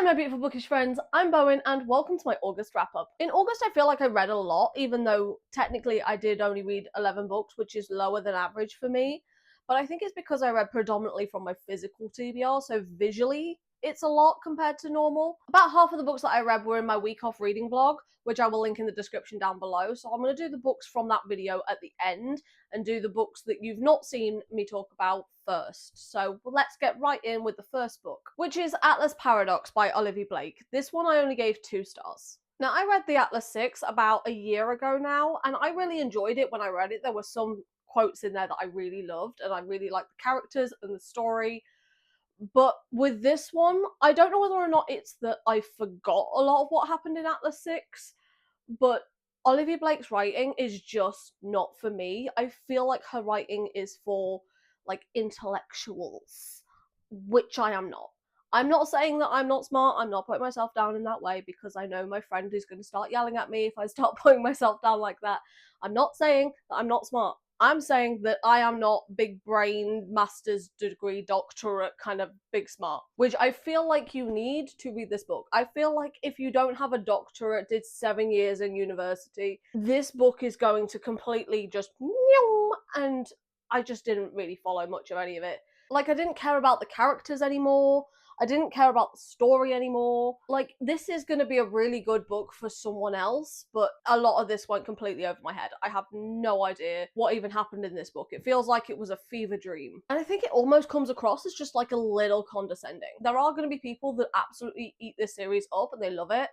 my beautiful bookish friends, I'm Bowen and welcome to my August wrap up. In August I feel like I read a lot, even though technically I did only read 11 books, which is lower than average for me. But I think it's because I read predominantly from my physical TBR, so visually it's a lot compared to normal. About half of the books that I read were in my week off reading vlog, which I will link in the description down below. So I'm going to do the books from that video at the end and do the books that you've not seen me talk about first. So let's get right in with the first book, which is Atlas Paradox by Olivia Blake. This one I only gave 2 stars. Now, I read the Atlas 6 about a year ago now, and I really enjoyed it when I read it. There were some quotes in there that I really loved, and I really liked the characters and the story. But with this one, I don't know whether or not it's that I forgot a lot of what happened in Atlas 6, but Olivia Blake's writing is just not for me. I feel like her writing is for, like, intellectuals, which I am not. I'm not saying that I'm not smart, I'm not putting myself down in that way, because I know my friend is going to start yelling at me if I start putting myself down like that. I'm not saying that I'm not smart. I'm saying that I am not big brain, master's degree, doctorate kind of big smart, which I feel like you need to read this book. I feel like if you don't have a doctorate, did 7 years in university, this book is going to completely just and I just didn't really follow much of any of it. Like, I didn't care about the characters anymore. I didn't care about the story anymore. Like, this is going to be a really good book for someone else, but a lot of this went completely over my head. I have no idea what even happened in this book. It feels like it was a fever dream. And I think it almost comes across as just like a little condescending. There are going to be people that absolutely eat this series up and they love it.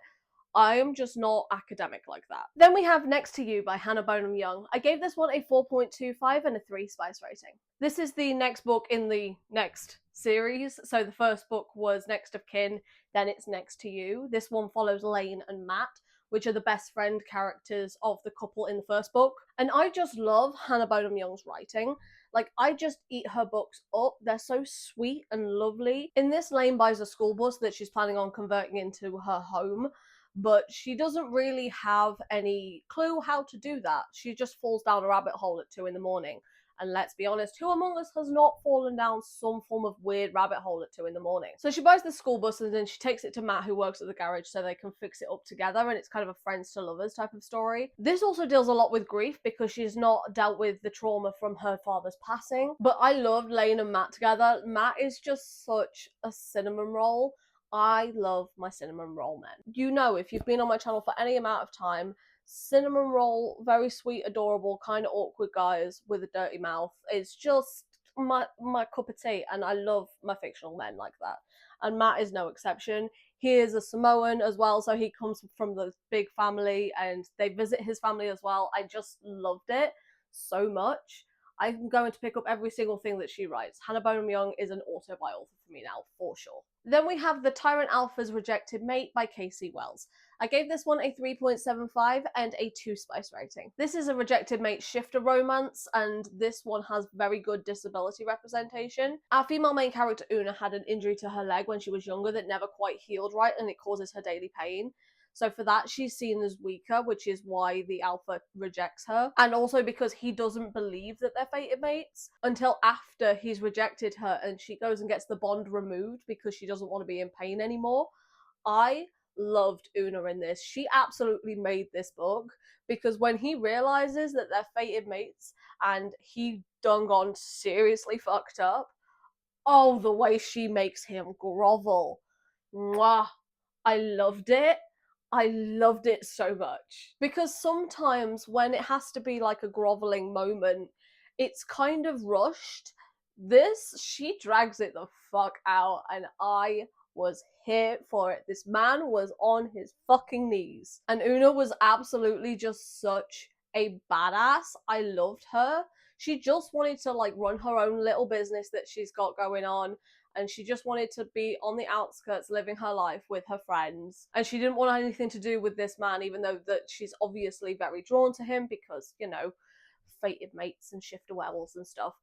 I am just not academic like that. Then we have Next to You by Hannah Bonham Young. I gave this one a 4.25 and a 3 spice rating. This is the next book in the next series. So the first book was Next of Kin, then it's Next to You. This one follows Lane and Matt, which are the best friend characters of the couple in the first book. And I just love Hannah Bonham Young's writing. Like, I just eat her books up. They're so sweet and lovely. In this, Lane buys a school bus that she's planning on converting into her home, but she doesn't really have any clue how to do that. She just falls down a rabbit hole at 2 in the morning. And let's be honest, who among us has not fallen down some form of weird rabbit hole at 2 in the morning? So she buys the school bus and then she takes it to Matt, who works at the garage, so they can fix it up together, and it's kind of a friends to lovers type of story. This also deals a lot with grief because she's not dealt with the trauma from her father's passing. But I loved Lane and Matt together. Matt is just such a cinnamon roll. I love my cinnamon roll men. You know, if you've been on my channel for any amount of time, cinnamon roll, very sweet, adorable, kind of awkward guys with a dirty mouth. It's just my cup of tea, and I love my fictional men like that. And Matt is no exception. He is a Samoan as well, so he comes from the big family, and they visit his family as well. I just loved it so much. I'm going to pick up every single thing that she writes. Hannah Bonham Young is an autobiography for me now, for sure. Then we have The Tyrant Alpha's Rejected Mate by Casey Wells. I gave this one a 3.75 and a 2 spice rating. This is a rejected mate shifter romance, and this one has very good disability representation. Our female main character Una had an injury to her leg when she was younger that never quite healed right, and it causes her daily pain. So for that, she's seen as weaker, which is why the alpha rejects her. And also because he doesn't believe that they're fated mates until after he's rejected her and she goes and gets the bond removed because she doesn't want to be in pain anymore. I loved Una in this. She absolutely made this book, because when he realizes that they're fated mates and he done gone seriously fucked up, oh, the way she makes him grovel. Mwah. I loved it. I loved it so much. Because sometimes when it has to be like a groveling moment, it's kind of rushed. This, she drags it the fuck out, and I was here for it. This man was on his fucking knees. And Una was absolutely just such a badass. I loved her. She just wanted to like run her own little business that she's got going on, and she just wanted to be on the outskirts living her life with her friends, and she didn't want anything to do with this man, even though that she's obviously very drawn to him because, you know, fated mates and shifter werewolves and stuff.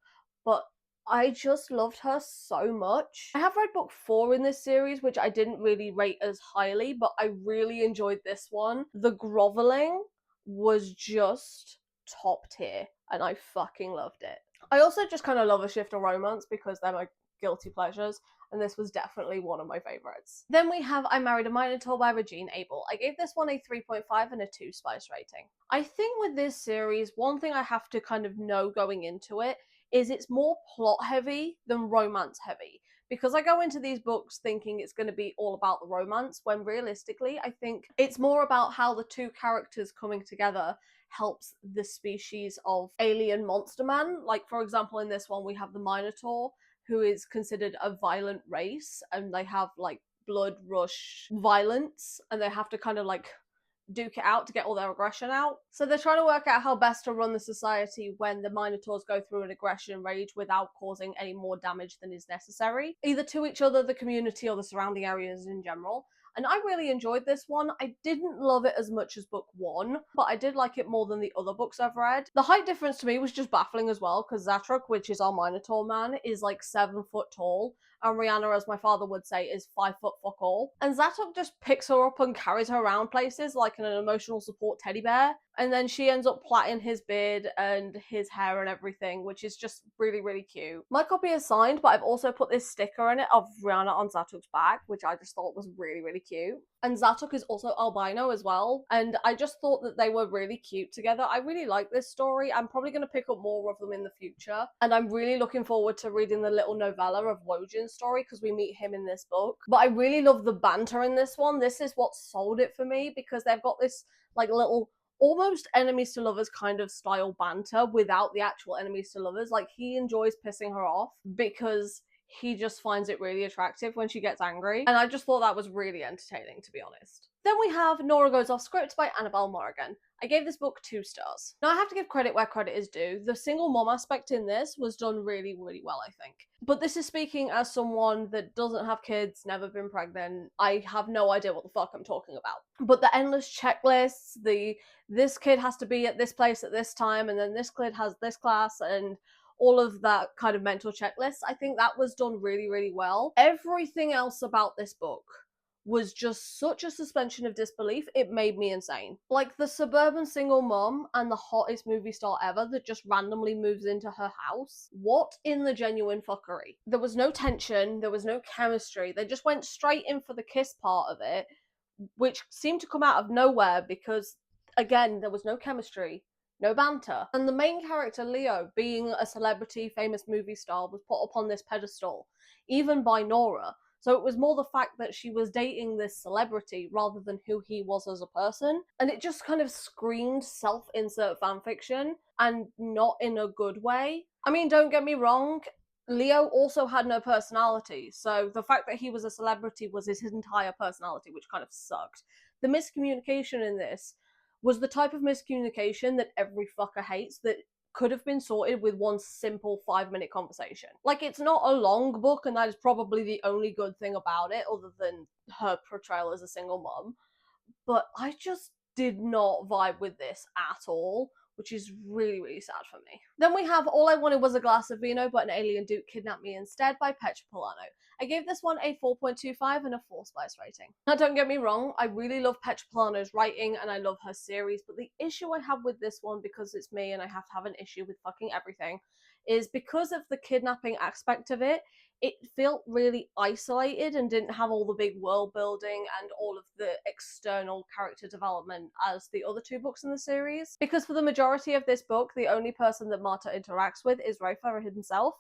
But I just loved her so much. I have read book 4 in this series, which I didn't really rate as highly, but I really enjoyed this one. The groveling was just top tier, and I fucking loved it. I also just kind of love a shifter romance because they're my guilty pleasures. and this was definitely one of my favorites. Then we have I Married a Minotaur by Regine Abel. I gave this one a 3.5 and a 2 spice rating. I think with this series, one thing I have to kind of know going into it is it's more plot heavy than romance heavy. Because I go into these books thinking it's going to be all about the romance, when realistically, I think it's more about how the two characters coming together helps the species of alien monster man. Like, for example, in this one, we have the Minotaur, who is considered a violent race, and they have, like, blood rush violence, and they have to kind of, like, duke it out to get all their aggression out. So they're trying to work out how best to run the society when the Minotaurs go through an aggression rage without causing any more damage than is necessary, either to each other, the community, or the surrounding areas in general. And I really enjoyed this one. I didn't love it as much as book one, but I did like it more than the other books I've read. The height difference to me was just baffling as well, because Zatruk, which is our Minotaur man, is like 7 foot tall, and Rihanna, as my father would say, is 5 foot fuck all. And Zatruk just picks her up and carries her around places like an emotional support teddy bear. And then she ends up plaiting his beard and his hair and everything, which is just really, really cute. My copy is signed, but I've also put this sticker in it of Rihanna on Zatuk's back, which I just thought was really, really cute. And Zatuk is also albino as well, and I just thought that they were really cute together. I really like this story. I'm probably going to pick up more of them in the future, and I'm really looking forward to reading the little novella of Wojin's story, because we meet him in this book. But I really love the banter in this one. This is what sold it for me, because they've got this like little almost enemies to lovers kind of style banter without the actual enemies to lovers. Like, he enjoys pissing her off because he just finds it really attractive when she gets angry. And I just thought that was really entertaining, to be honest. Then we have Nora Goes Off Script by Annabelle Morrigan. I gave this book 2 stars. Now, I have to give credit where credit is due. The single mom aspect in this was done really, really well, I think. But this is speaking as someone that doesn't have kids, never been pregnant. I have no idea what the fuck I'm talking about. But the endless checklists, this kid has to be at this place at this time, and then this kid has this class, and all of that kind of mental checklist, I think that was done really, really well. Everything else about this book was just such a suspension of disbelief, it made me insane. Like, the suburban single mom and the hottest movie star ever that just randomly moves into her house. What in the genuine fuckery? There was no tension, there was no chemistry, they just went straight in for the kiss part of it, which seemed to come out of nowhere because, again, there was no chemistry. No banter. And the main character, Leo, being a celebrity, famous movie star, was put upon this pedestal, even by Nora. So it was more the fact that she was dating this celebrity rather than who he was as a person. And it just kind of screamed self-insert fanfiction, and not in a good way. I mean, don't get me wrong, Leo also had no personality, so the fact that he was a celebrity was his entire personality, which kind of sucked. The miscommunication in this was the type of miscommunication that every fucker hates, that could have been sorted with one simple 5-minute conversation. Like, it's not a long book, and that is probably the only good thing about it, other than her portrayal as a single mom. But I just did not vibe with this at all, which is really, really sad for me. Then we have All I Wanted Was a Glass of Vino, but an Alien Duke Kidnapped Me Instead by Petra Polano. I gave this one a 4.25 and a 4 spice rating. Now, don't get me wrong, I really love Petra Polano's writing and I love her series, but the issue I have with this one, because it's me and I have to have an issue with fucking everything, is because of the kidnapping aspect of it, it felt really isolated and didn't have all the big world building and all of the external character development as the other 2 books in the series. Because for the majority of this book, the only person that Marta interacts with is Rafer himself,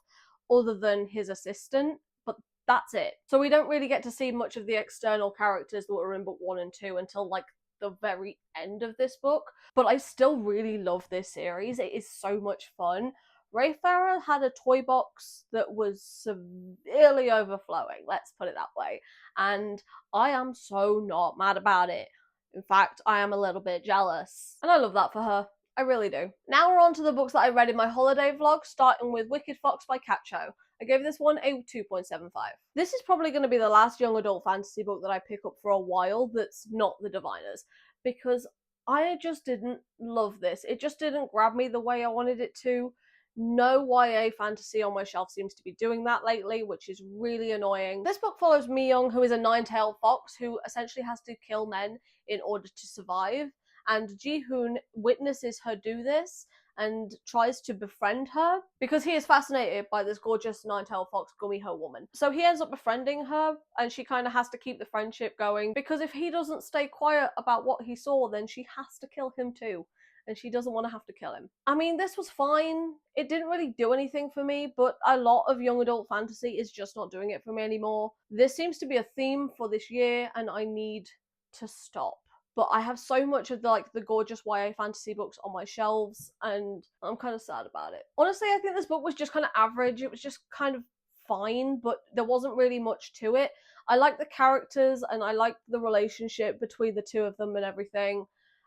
other than his assistant, but that's it. So we don't really get to see much of the external characters that were in book 1 and 2 until like the very end of this book. But I still really love this series. It is so much fun. Rafer had a toy box that was severely overflowing, let's put it that way, and I am so not mad about it. In fact, I am a little bit jealous, and I love that for her. I really do. Now we're on to the books that I read in my holiday vlog, starting with Wicked Fox by Kat Cho. I gave this one a 2.75. This is probably going to be the last young adult fantasy book that I pick up for a while that's not The Diviners, because I just didn't love this. It just didn't grab me the way I wanted it to. No YA fantasy on my shelf seems to be doing that lately, which is really annoying. This book follows Mi-young, who is a 9-tailed fox who essentially has to kill men in order to survive, and Ji-hoon witnesses her do this and tries to befriend her because he is fascinated by this gorgeous nine-tailed fox Gumiho woman. So he ends up befriending her, and she kind of has to keep the friendship going because if he doesn't stay quiet about what he saw, then she has to kill him too. And she doesn't want to have to kill him. I mean, this was fine. It didn't really do anything for me, but a lot of young adult fantasy is just not doing it for me anymore. This seems to be a theme for this year, and I need to stop. But I have so much of the gorgeous YA fantasy books on my shelves, and I'm kind of sad about it. Honestly, I think this book was just kind of average. It was just kind of fine, but there wasn't really much to it. I liked the characters, and I liked the relationship between the two of them and everything.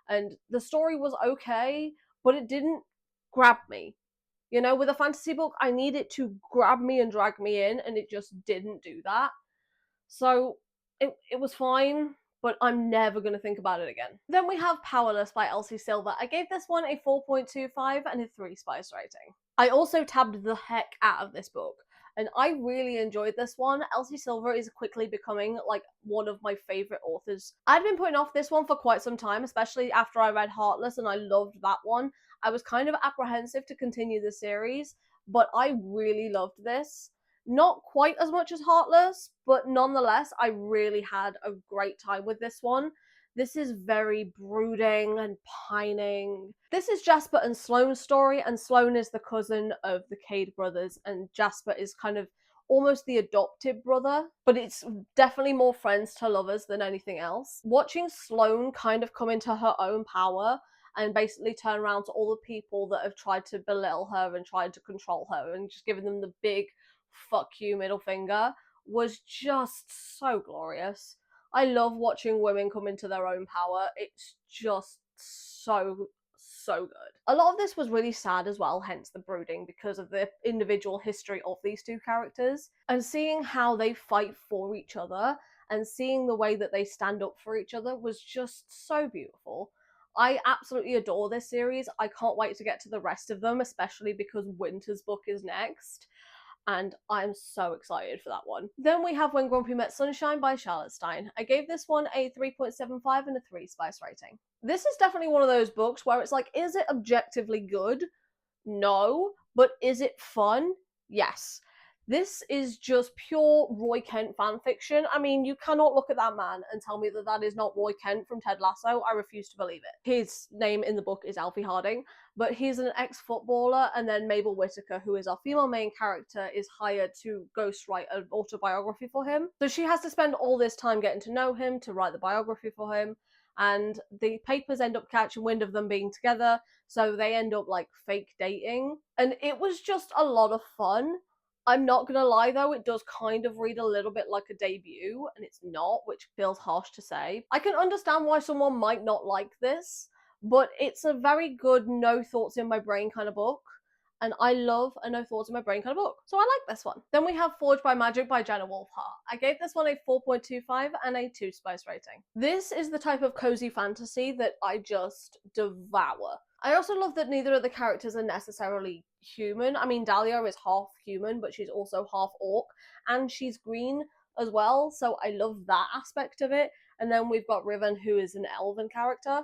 And the story was okay, but it didn't grab me. You know, with a fantasy book, I need it to grab me and drag me in, and it just didn't do that. So it was fine, but I'm never going to think about it again. Then we have Powerless by Elsie Silver. I gave this one a 4.25 and a 3 spice rating. I also tabbed the heck out of this book, and I really enjoyed this one. Elsie Silver is quickly becoming like one of my favorite authors. I'd been putting off this one for quite some time, especially after I read Heartless, and I loved that one. I was kind of apprehensive to continue the series, but I really loved this. Not quite as much as Heartless, but nonetheless, I really had a great time with this one. This is very brooding and pining. This is Jasper and Sloane's story, and Sloane is the cousin of the Cade brothers, and Jasper is kind of almost the adopted brother, but it's definitely more friends to lovers than anything else. Watching Sloane kind of come into her own power and basically turn around to all the people that have tried to belittle her and tried to control her and just giving them the big fuck you middle finger was just so glorious. I love watching women come into their own power. It's just so good. A lot of this was really sad as well, hence the brooding, because of the individual history of these two characters and seeing how they fight for each other and seeing the way that they stand up for each other was just so beautiful. I absolutely adore this series. I can't wait to get to the rest of them, especially because Winter's book is next. And I'm so excited for that one. Then we have When Grumpy Met Sunshine by Charlotte Stein. I gave this one a 3.75 and a 3 spice rating. This is definitely one of those books where it's like, is it objectively good? No. But is it fun? Yes. This is just pure Roy Kent fanfiction. I mean, you cannot look at that man and tell me that that is not Roy Kent from Ted Lasso. I refuse to believe it. His name in the book is Alfie Harding, but he's an ex-footballer, and then Mabel Whitaker, who is our female main character, is hired to ghostwrite an autobiography for him. So she has to spend all this time getting to know him, to write the biography for him, and the papers end up catching wind of them being together, so they end up like fake dating. And it was just a lot of fun. I'm not gonna lie though, it does kind of read a little bit like a debut, and it's not, which feels harsh to say. I can understand why someone might not like this, but it's a very good no thoughts in my brain kind of book, and I love a no thoughts in my brain kind of book, so I like this one. Then we have Forged by Magic by Jenna Wolfhart. I gave this one a 4.25 and a 2 spice rating. This is the type of cozy fantasy that I just devour. I also love that neither of the characters are necessarily human. I mean, Dahlia is half human, but she's also half orc, and she's green as well, so I love that aspect of it. And then we've got Riven, who is an elven character.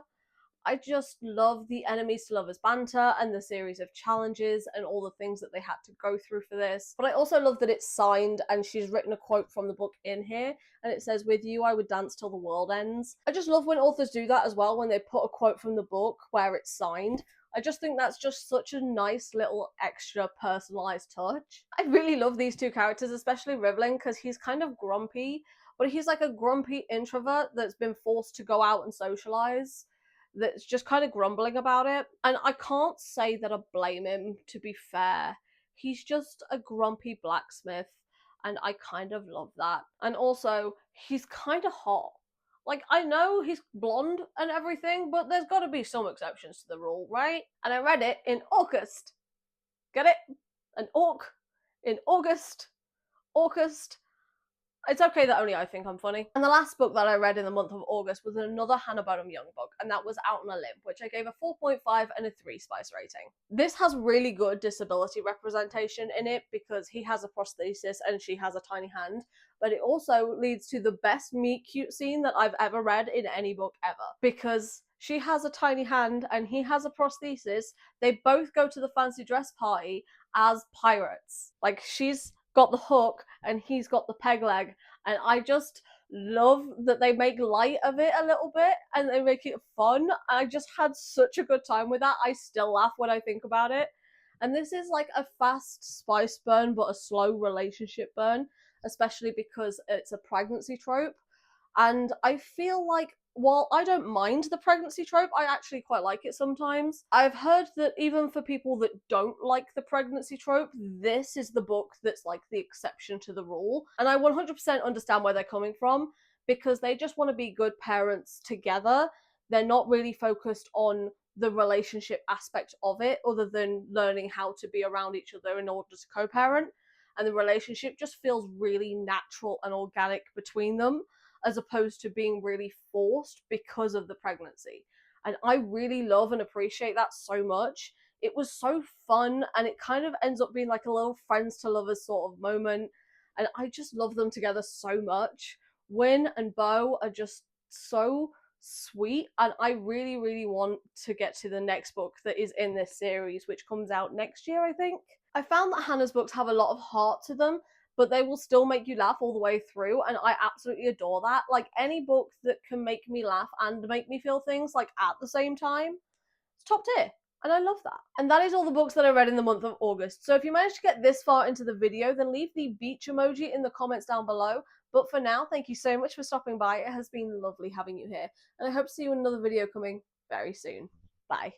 I just love the enemies to lovers banter and the series of challenges and all the things that they had to go through for this. But I also love that it's signed and she's written a quote from the book in here, and it says, "With you I would dance till the world ends." I just love when authors do that as well, when they put a quote from the book where it's signed. I just think that's just such a nice little extra personalized touch. I really love these two characters, especially Rivlin, because he's kind of grumpy, but he's like a grumpy introvert that's been forced to go out and socialize, that's just kind of grumbling about it. And I can't say that I blame him, to be fair. He's just a grumpy blacksmith, and I kind of love that. And also, he's kind of hot. Like, I know he's blonde and everything, but there's got to be some exceptions to the rule, right? And I read it in August. Get it? An orc in August. August. It's okay that only I think I'm funny. And the last book that I read in the month of August was another Hannah Bonham Young book, and that was Out on a Limb, which I gave a 4.5 and a 3 spice rating. This has really good disability representation in it because he has a prosthesis and she has a tiny hand, but it also leads to the best meet cute scene that I've ever read in any book ever, because She has a tiny hand and he has a prosthesis. They both go to the fancy dress party as pirates. Like, she's got the hook and he's got the peg leg. And I just love that they make light of it a little bit and they make it fun. I just had such a good time with that. I still laugh when I think about it. And this is like a fast spice burn, but a slow relationship burn, especially because it's a pregnancy trope. And I feel like, while I don't mind the pregnancy trope, I actually quite like it sometimes. I've heard that even for people that don't like the pregnancy trope, this is the book that's like the exception to the rule. And I 100% understand where they're coming from, because they just want to be good parents together. They're not really focused on the relationship aspect of it, other than learning how to be around each other in order to co parent. And the relationship just feels really natural and organic between them, as opposed to being really forced because of the pregnancy. And I really love and appreciate that so much. It was so fun, and it kind of ends up being like a little friends to lovers sort of moment. And I just love them together so much. Win and Bo are just so sweet, and I really, really want to get to the next book that is in this series, which comes out next year, I think. I found that Hannah's books have a lot of heart to them, but they will still make you laugh all the way through, and I absolutely adore that. Like, any book that can make me laugh and make me feel things like at the same time, it's top tier. And I love that. And that is all the books that I read in the month of August. So if you managed to get this far into the video, then leave the beach emoji in the comments down below. But for now, thank you so much for stopping by. It has been lovely having you here. And I hope to see you in another video coming very soon. Bye.